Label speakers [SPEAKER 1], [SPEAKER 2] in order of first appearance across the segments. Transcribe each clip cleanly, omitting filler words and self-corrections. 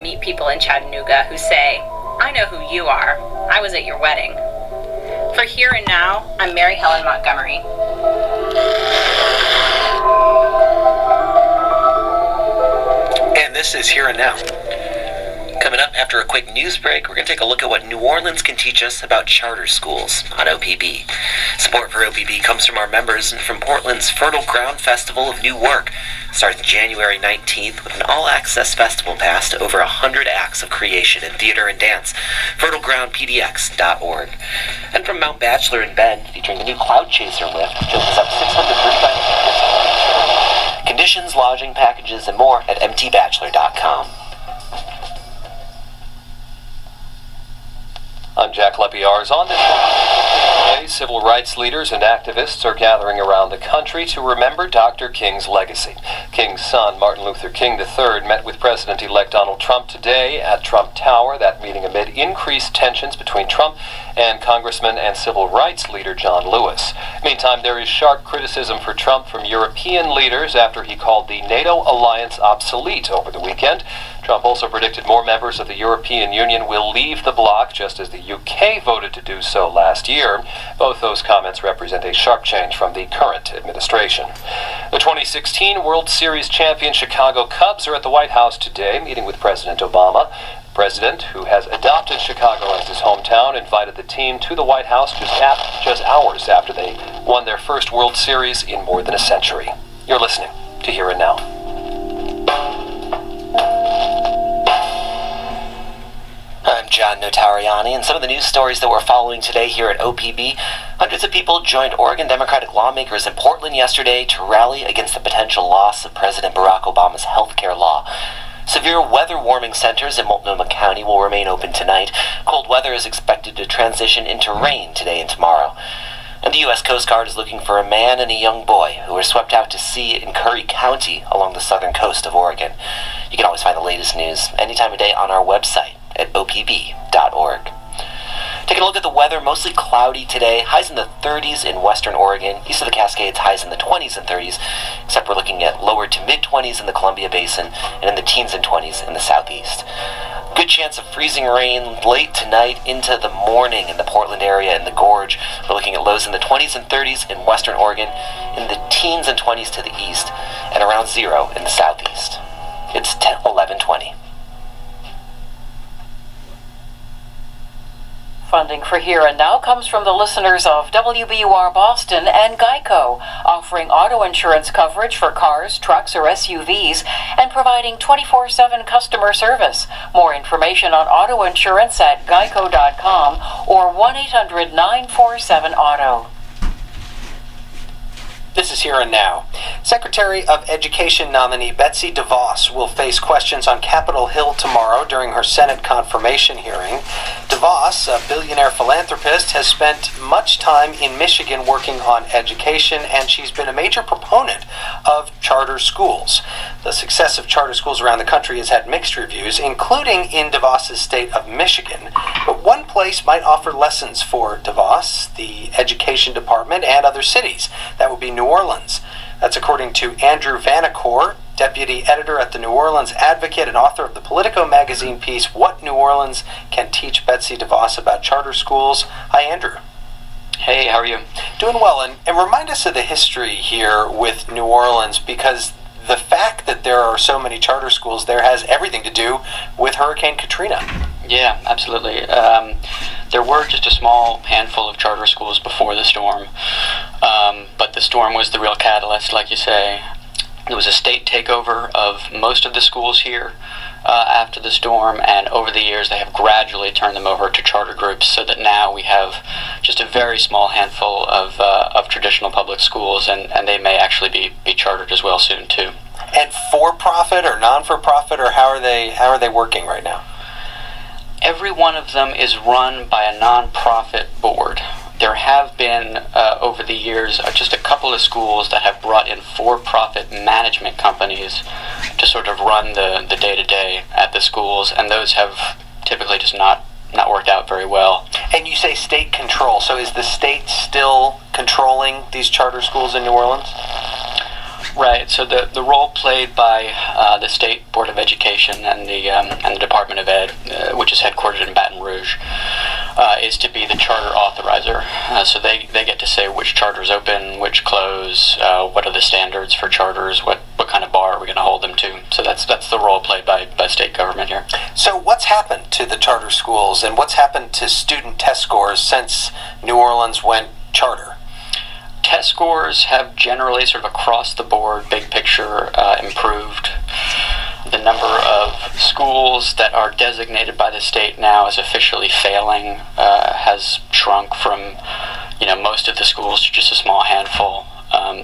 [SPEAKER 1] meet people in Chattanooga who say, "I know who you are. I was at your wedding." For Here and Now, I'm Mary Helen Montgomery.
[SPEAKER 2] And this is Here and Now. Coming up after a quick news break, we're going to take a look at what New Orleans can teach us about charter schools on OPB. Support for OPB comes from our members and from Portland's Fertile Ground Festival of New Work. Starts January 19th with an all-access festival pass to over 100 acts of creation in theater and dance. FertileGroundPDX.org. And from Mount Bachelor in Bend, featuring the new Cloud Chaser lift, which opens up 635 meters. Conditions, lodging, packages, and more at mtbachelor.com.
[SPEAKER 3] I'm Jack Lepiarz. On this day, civil rights leaders and activists are gathering around the country to remember Dr. King's legacy. King's son, Martin Luther King III, met with President-elect Donald Trump today at Trump Tower, that meeting amid increased tensions between Trump and Congressman and civil rights leader John Lewis. Meantime, there is sharp criticism for Trump from European leaders after he called the NATO alliance obsolete over the weekend. Trump also predicted more members of the European Union will leave the bloc, just as the UK voted to do so last year. Both those comments represent a sharp change from the current administration. The 2016 World Series champion Chicago Cubs are at the White House today, meeting with President Obama. The president, who has adopted Chicago as his hometown, invited the team to the White House just hours after they won their first World Series in more than a century. You're listening to Here and Now.
[SPEAKER 2] I'm John Notarianni, and some of the news stories that we're following today here at OPB. Hundreds of people joined Oregon Democratic lawmakers in Portland yesterday to rally against the potential loss of President Barack Obama's health care law. Severe weather warming centers in Multnomah County will remain open tonight. Cold weather is expected to transition into rain today and tomorrow. And the U.S. Coast Guard is looking for a man and a young boy who were swept out to sea in Curry County along the southern coast of Oregon. You can always find the latest news any time of day on our website at opb.org. Taking a look at the weather, mostly cloudy today. Highs in the 30s in western Oregon. East of the Cascades, highs in the 20s and 30s, except we're looking at lower to mid-20s in the Columbia Basin and in the teens and 20s in the southeast. Good chance of freezing rain late tonight into the morning in the Portland area and the Gorge. We're looking at lows in the 20s and 30s in western Oregon, in the teens and 20s to the east, and around zero in the southeast. It's 11:20.
[SPEAKER 4] Funding for Here and Now comes from the listeners of WBUR Boston and Geico, offering auto insurance coverage for cars, trucks, or SUVs, and providing 24/7 customer service. More information on auto insurance at geico.com or 1-800-947-AUTO.
[SPEAKER 5] This is Here and Now. Secretary of Education nominee Betsy DeVos will face questions on Capitol Hill tomorrow during her Senate confirmation hearing. DeVos, a billionaire philanthropist, has spent much time in Michigan working on education, and she's been a major proponent of charter schools. The success of charter schools around the country has had mixed reviews, including in DeVos's state of Michigan. But one place might offer lessons for DeVos, the education department, and other cities. That would be New Orleans. That's according to Andrew Vanacore, deputy editor at the New Orleans Advocate and author of the Politico magazine piece, What New Orleans Can Teach Betsy DeVos About Charter Schools. Hi, Andrew.
[SPEAKER 6] Hey, how are you?
[SPEAKER 5] Doing well, and remind us of the history here with New Orleans, because the fact that there are so many charter schools there has everything to do with Hurricane Katrina.
[SPEAKER 6] Yeah, absolutely. There were just a small handful of charter schools before the storm, but the storm was the real catalyst, like you say. There was a state takeover of most of the schools here after the storm, and over the years they have gradually turned them over to charter groups, so that now we have just a very small handful of traditional public schools, and they may actually be chartered as well soon too.
[SPEAKER 5] And for-profit or non-for-profit, or how are they working right now?
[SPEAKER 6] Every one of them is run by a non-profit board. There have been, over the years, just a couple of schools that have brought in for-profit management companies to sort of run the day-to-day at the schools, and those have typically just not worked out very well.
[SPEAKER 5] And you say state control, so is the state still controlling these charter schools in New Orleans?
[SPEAKER 6] Right. So the role played by the State Board of Education and the Department of Ed, which is headquartered in Baton Rouge, is to be the charter authorizer. So they get to say which charters open, which close, what are the standards for charters, what kind of bar are we going to hold them to. So that's the role played by state government here.
[SPEAKER 5] So what's happened to the charter schools, and what's happened to student test scores since New Orleans went charter?
[SPEAKER 6] Test scores have generally, sort of across the board, big picture, improved. The number of schools that are designated by the state now as officially failing has shrunk from, most of the schools to just a small handful.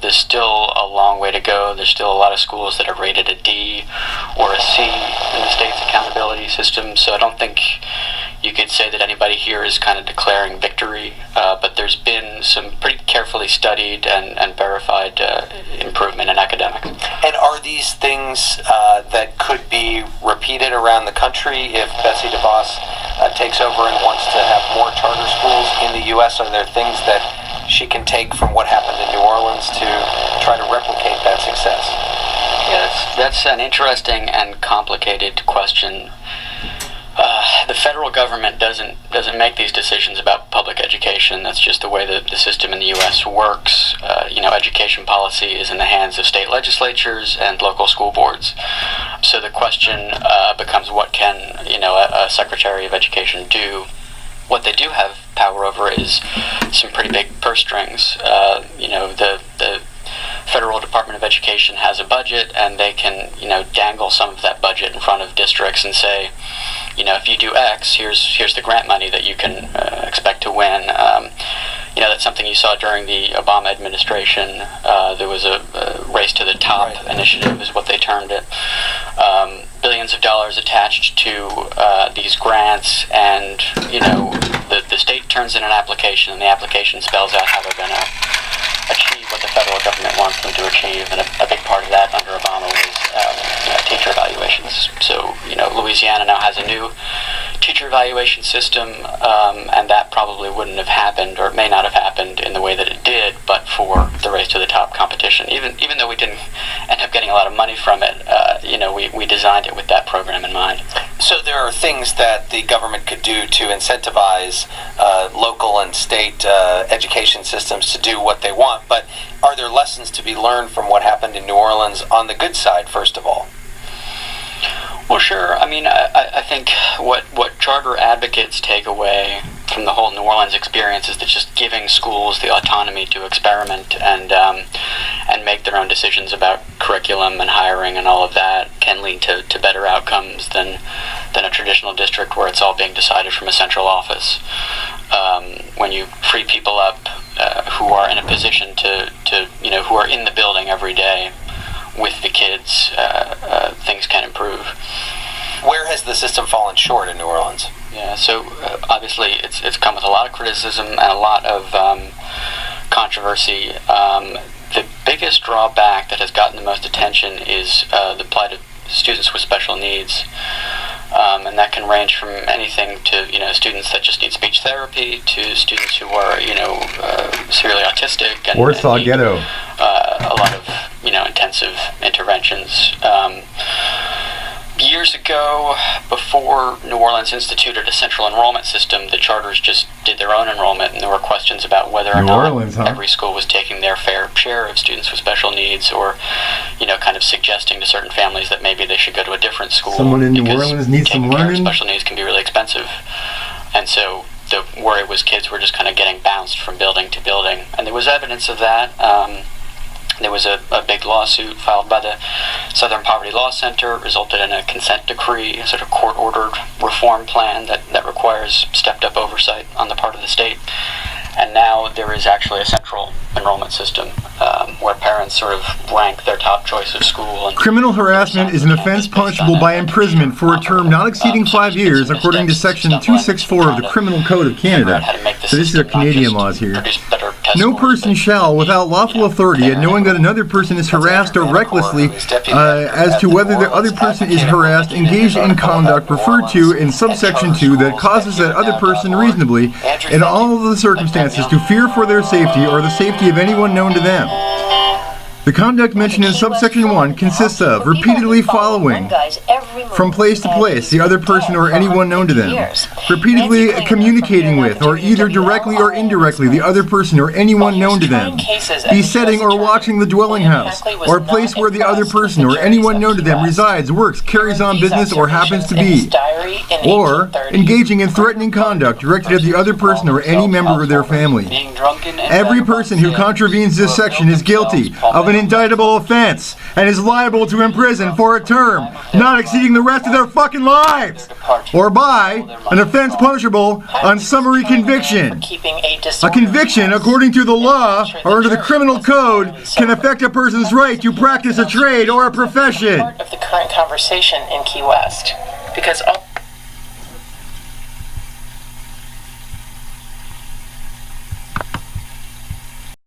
[SPEAKER 6] There's still a long way to go. There's still a lot of schools that are rated a D or a C in the state's accountability system, so I don't think you could say that anybody here is kind of declaring victory, but there's been some pretty carefully studied and verified improvement in academics.
[SPEAKER 5] And are these things that could be repeated around the country if Betsy DeVos takes over and wants to have more charter schools in the U.S.? Are there things that she can take from what happened in New Orleans to try to replicate that success?
[SPEAKER 6] Yeah, that's an interesting and complicated question. The federal government doesn't make these decisions about public education. That's just the way the system in the U.S. works. Education policy is in the hands of state legislatures and local school boards. So the question becomes, what can a Secretary of Education do? What they do have power over is some pretty big purse strings. The Federal Department of Education has a budget, and they can, dangle some of that budget in front of districts and say, if you do X, here's the grant money that you can expect to win. That's something you saw during the Obama administration. There was a race to the top initiative, is what they termed it. Billions of dollars attached to these grants, and the state turns in an application, and the application spells out how they're going to achieve what the federal government wants them to achieve, and a big part of that under Obama was teacher evaluations. So, Louisiana now has a new teacher evaluation system, and that probably wouldn't have happened, or may not have happened in the way that it did, but for the race to the top competition. Even though we didn't end up getting a lot of money from it, we designed it with that program in mind.
[SPEAKER 5] So there are things that the government could do to incentivize local and state education systems to do what they want, but are there lessons to be learned from what happened in New Orleans on the good side, first of all?
[SPEAKER 6] Well, sure. I mean, I think what charter advocates take away from the whole New Orleans experience is that just giving schools the autonomy to experiment and make their own decisions about curriculum and hiring and all of that can lead to better outcomes than a traditional district where it's all being decided from a central office. When you free people up who are in a position to who are in the building every day with the kids, things can improve.
[SPEAKER 5] Where has the system fallen short in New Orleans?
[SPEAKER 6] Yeah, so obviously it's come with a lot of criticism and a lot of controversy. The biggest drawback that has gotten the most attention is the plight of students with special needs. And that can range from anything to students that just need speech therapy to students who are severely autistic and
[SPEAKER 7] Warsaw
[SPEAKER 6] need,
[SPEAKER 7] Ghetto.
[SPEAKER 6] A lot of intensive interventions. Years ago, before New Orleans instituted a central enrollment system, the charters just did their own enrollment, and there were questions about whether or not every school was taking their fair share of students with special needs, or kind of suggesting to certain families that maybe they should go to a different school.
[SPEAKER 7] Someone in New Orleans needs some
[SPEAKER 6] taking care of
[SPEAKER 7] learning.
[SPEAKER 6] special needs can be really expensive, and so the worry was kids were just kind of getting bounced from building to building, and there was evidence of that. There was a big lawsuit filed by the Southern Poverty Law Center. It resulted in a consent decree, a sort of court-ordered reform plan that requires stepped-up oversight on the part of the state. And now there is actually a central enrollment system where parents sort of rank their top choice of school. And
[SPEAKER 7] Criminal harassment is an offense punishable by imprisonment for a term not exceeding 5 years, according to Section 264 of the Criminal Code of Canada. So this is our Canadian laws here. No person shall, without lawful authority and knowing that another person is harassed or recklessly as to whether the other person is harassed, engage in conduct referred to in subsection 2 that causes that other person reasonably, in all of the circumstances, to fear for their safety or the safety of anyone known to them. The conduct mentioned in subsection 1 consists of repeatedly following from place to place the other person or anyone known to them, repeatedly communicating with or either directly or indirectly the other person or anyone known to them, besetting or watching the dwelling house or place where the other person or anyone known to them resides, works, carries on business, or happens to be, or engaging in threatening conduct directed at the other person or any member of their family. Every person who contravenes this section is guilty of an indictable offense and is liable to imprison for a term not exceeding the rest of their fucking lives, or by an offense punishable on summary conviction. A conviction, according to the law or under the criminal code, can affect a person's right to practice a trade or a profession.
[SPEAKER 8] Part of the current conversation in Key West, because all